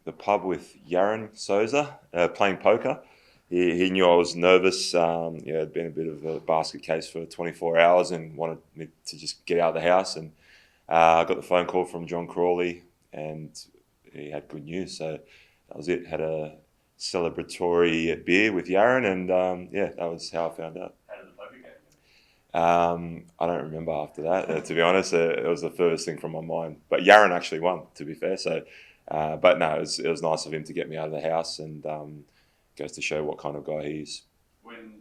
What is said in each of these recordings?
the pub with Yaron Souza playing poker. He knew I was nervous. It'd been a bit of a basket case for 24 hours and wanted me to just get out of the house. And I got the phone call from John Crawley, and he had good news. So that was it. Had a celebratory beer with Yaron, and that was how I found out. How did the poker game I don't remember after that, to be honest. It was the furthest thing from my mind. But Yaron actually won, to be fair. So, but no, it was nice of him to get me out of the house, and goes to show what kind of guy he is. When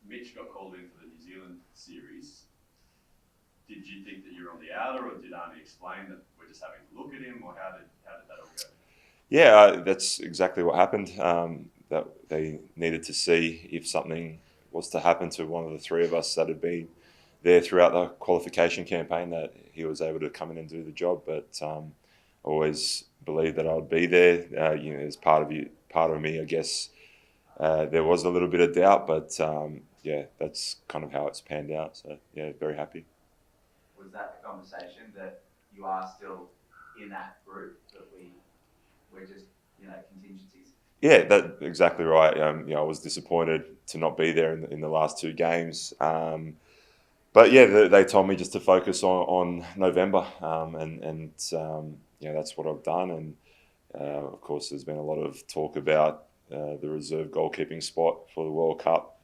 Mitch got called in for the New Zealand series, did you think that you were on the outer, or did Arnie explain that we're just having to look at him, or how did that all go? Yeah, that's exactly what happened. That they needed to see if something was to happen to one of the three of us that had been there throughout the qualification campaign, that he was able to come in and do the job. But always believed that I would be there. As part of me, I guess. There was a little bit of doubt, but that's kind of how it's panned out. So yeah, very happy. Was that the conversation that you are still in that group, that we're just contingencies? Yeah, that's exactly right. I was disappointed to not be there in the last two games. But yeah, they told me just to focus on November, and that's what I've done. And of course, there's been a lot of talk about the reserve goalkeeping spot for the World Cup,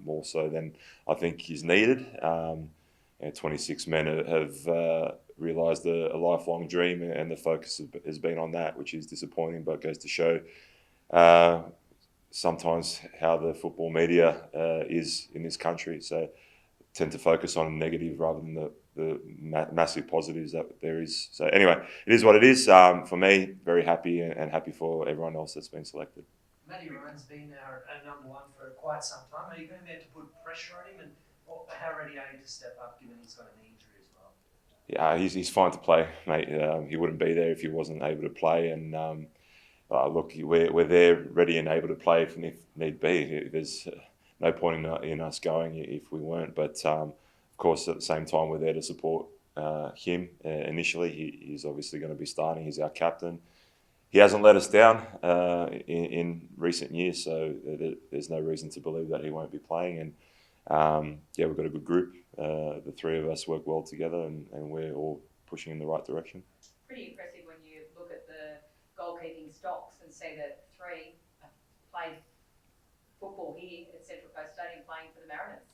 more so than I think is needed. 26 men have realised a lifelong dream, and the focus has been on that, which is disappointing, but goes to show sometimes how the football media is in this country. So tend to focus on negative rather than the massive positives that there is. So anyway, it is what it is. For me, very happy, and happy for everyone else that's been selected. Matty Ryan's been our number one for quite some time. Are you going there to put pressure on him, and how ready are you to step up, given he's got an injury as well? Yeah, he's fine to play, mate. He wouldn't be there if he wasn't able to play. And look, we're there, ready and able to play if need be. There's no point in us going if we weren't. But of course, at the same time, we're there to support him. Initially, he's obviously going to be starting. He's our captain. He hasn't let us down in recent years, so there's no reason to believe that he won't be playing. And we've got a good group. The three of us work well together, and we're all pushing in the right direction. Pretty impressive when you look at the goalkeeping stocks and see that three have played football here at Central Coast Stadium playing for the Mariners.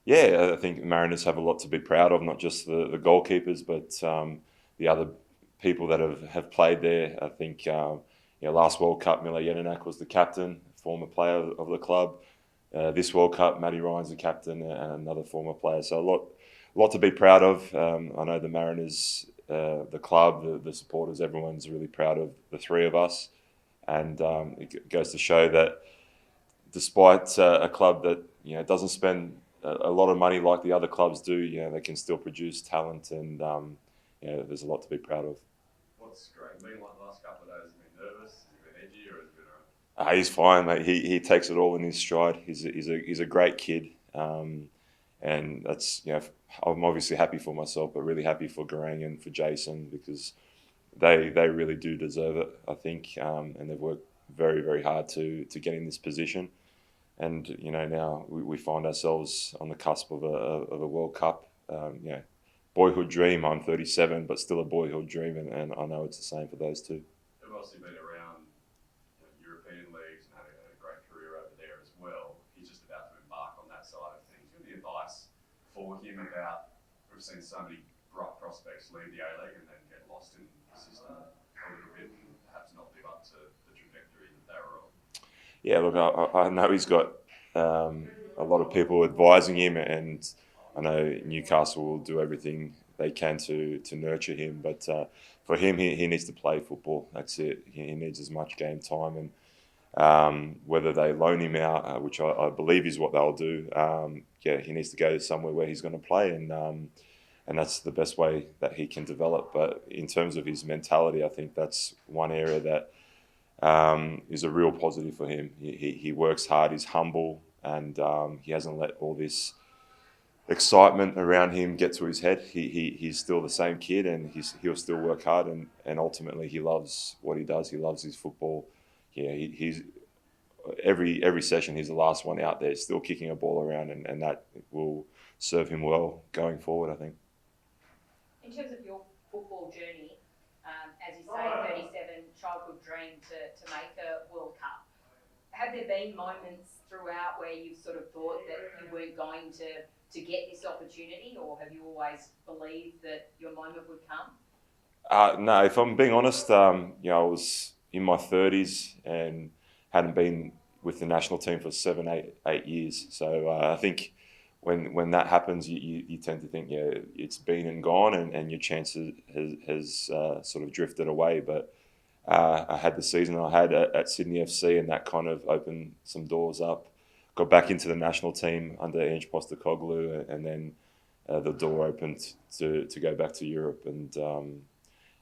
Yeah, I think Mariners have a lot to be proud of, not just the goalkeepers, but the other people that have played there. I think last World Cup, Mile Jedinak was the captain, former player of the club. This World Cup, Matty Ryan's the captain, and another former player. So a lot to be proud of. I know the Mariners, the club, the supporters, everyone's really proud of the three of us. And it goes to show that despite a club that doesn't spend a lot of money like the other clubs do, they can still produce talent, and there's a lot to be proud of. What's Greg been like the last couple of days? Has he been nervous? Has he been edgy, or has he been all right? He's fine, mate. He takes it all in his stride. He's a great kid, and that's I'm obviously happy for myself, but really happy for Garang and for Jason, because they really do deserve it, I think, and they've worked very, very hard to get in this position. And now we find ourselves on the cusp of a World Cup. Boyhood dream. I'm 37, but still a boyhood dream, and I know it's the same for those two. They've obviously been around European leagues and had a great career over there as well. He's just about to embark on that side of things. What the advice for him about? We've seen so many bright prospects leave the A-League and then get lost in the system a little bit, and perhaps not live up to the trajectory that they were on. Yeah, look, I know he's got a lot of people advising him, and I know Newcastle will do everything they can to nurture him. But for him, he needs to play football. That's it. He needs as much game time, and whether they loan him out, which I believe is what they'll do, he needs to go somewhere where he's going to play, and that's the best way that he can develop. But in terms of his mentality, I think that's one area that is a real positive for him. He works hard, he's humble, and he hasn't let all this excitement around him get to his head. He's still the same kid, and he'll still work hard, and ultimately he loves what he does. He loves his football. Yeah, he's every session he's the last one out there, still kicking a ball around, and that will serve him well going forward, I think. In terms of your football journey, as you say, 37, childhood dream to make a World Cup. Have there been moments throughout where you've sort of thought that you weren't going to get this opportunity, or have you always believed that your moment would come? No, if I'm being honest, I was in my 30s and hadn't been with the national team for 8 years. So I think when that happens, you tend to think, yeah, it's been and gone, and your chances has sort of drifted away. But I had the season I had at Sydney FC, and that kind of opened some doors up. Got back into the national team under Ange Postecoglou, and then the door opened to go back to Europe. And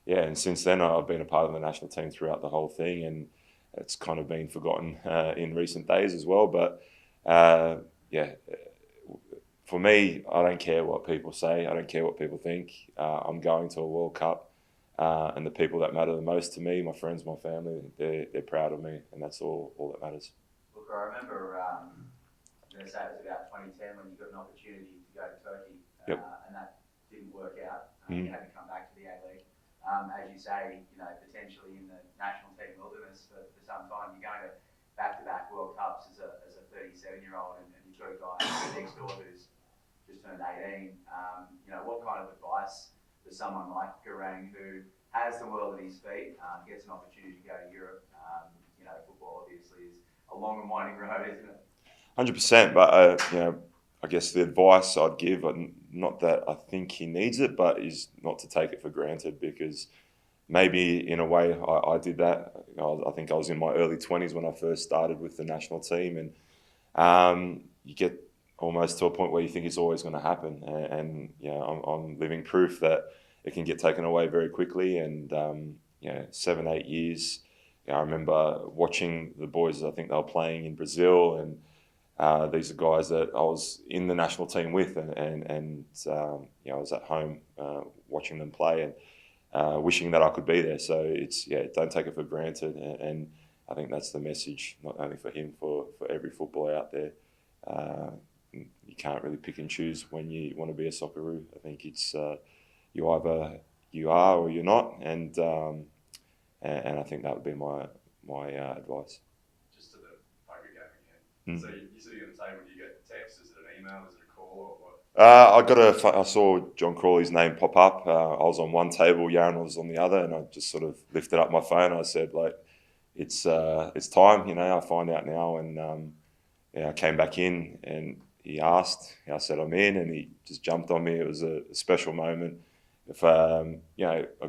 and since then I've been a part of the national team throughout the whole thing, and it's kind of been forgotten in recent days as well. But for me, I don't care what people say. I don't care what people think. I'm going to a World Cup, and the people that matter the most to me, my friends, my family, they're proud of me, and that's all that matters. Look, I remember, I'm going to say it was about 2010 when you got an opportunity to go to Turkey, Yep. And that didn't work out. Mm. You had to come back to the A-League. As you say, potentially in the national team wilderness for some time. You're going to back-to-back World Cups as a 37-year-old, and you've got a guy next door who's just turned 18. What kind of advice does someone like Garang, who has the world at his feet, gets an opportunity to go to Europe? Football obviously is a long and winding road, isn't it? 100%, but I guess the advice I'd give, not that I think he needs it, but is not to take it for granted, because maybe in a way I did that. I think I was in my early 20s when I first started with the national team, and you get almost to a point where you think it's always going to happen, and I'm living proof that it can get taken away very quickly. And 7-8 years. I remember watching the boys. I think they were playing in Brazil, and these are guys that I was in the national team with, and I was at home watching them play, and wishing that I could be there. So don't take it for granted, and I think that's the message, not only for him, for every footballer out there. You can't really pick and choose when you want to be a Socceroo. I think it's you either you are or you're not, and I think that would be my advice. Just to the poker game again. Mm. So you're sitting at the table, do you get text? Is it an email? Is it a call, or what? I saw John Crawley's name pop up. I was on one table, Yaron was on the other, and I just sort of lifted up my phone. I said, it's time. I find out now, and I came back in, and he asked. I said I'm in, and he just jumped on me. It was a special moment. If a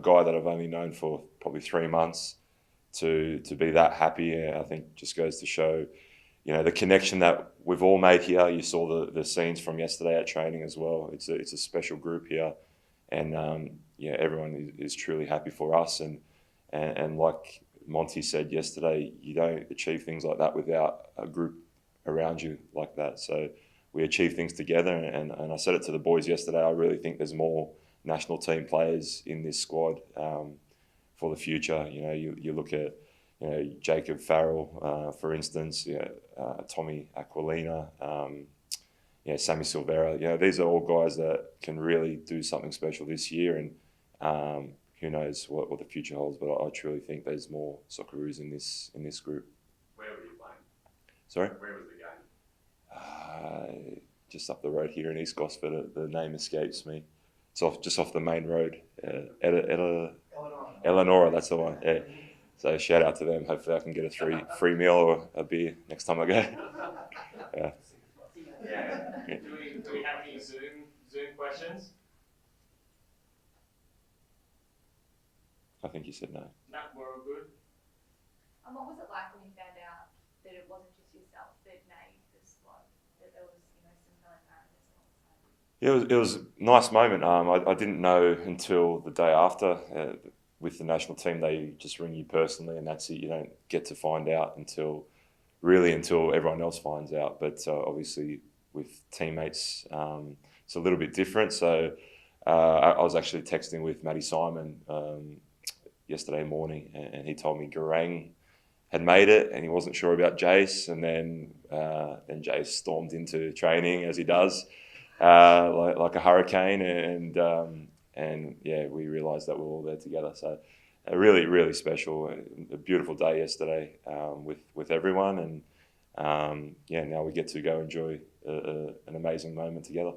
guy that I've only known for probably 3 months to be that happy, I think just goes to show, the connection that we've all made here. You saw the scenes from yesterday at training as well. It's a special group here, and everyone is truly happy for us. And like Monty said yesterday, you don't achieve things like that without a group around you like that. So we achieve things together, and I said it to the boys yesterday. I really think there's more national team players in this squad for the future. You look at Jacob Farrell, for instance, Tommy Aquilina, Sammy Silvera. These are all guys that can really do something special this year, and who knows what the future holds. But I truly think there's more Socceroos in this group. Where were you playing? Sorry? Where was the game? Just up the road here in East Gosford. The name escapes me. It's just off the main road. Eleanor, that's the one. Yeah. So shout out to them. Hopefully I can get a free meal or a beer next time I go. Yeah. Yeah. Do we have any Zoom questions? I think you said no. No, we're all good. What was it like when you found out that it wasn't just yourself that made the squad, that there was some Mariners alongside? It was a nice moment. I didn't know until the day after. With the national team, they just ring you personally, and that's it. You don't get to find out until everyone else finds out. But obviously, with teammates it's a little bit different. So I was actually texting with Matty Simon yesterday morning, and he told me Garang had made it, and he wasn't sure about Jace, and then Jace stormed into training as he does, like a hurricane, and yeah, we realised that we were all there together. So really, really special, a beautiful day yesterday with everyone, and yeah, now we get to go enjoy an amazing moment together.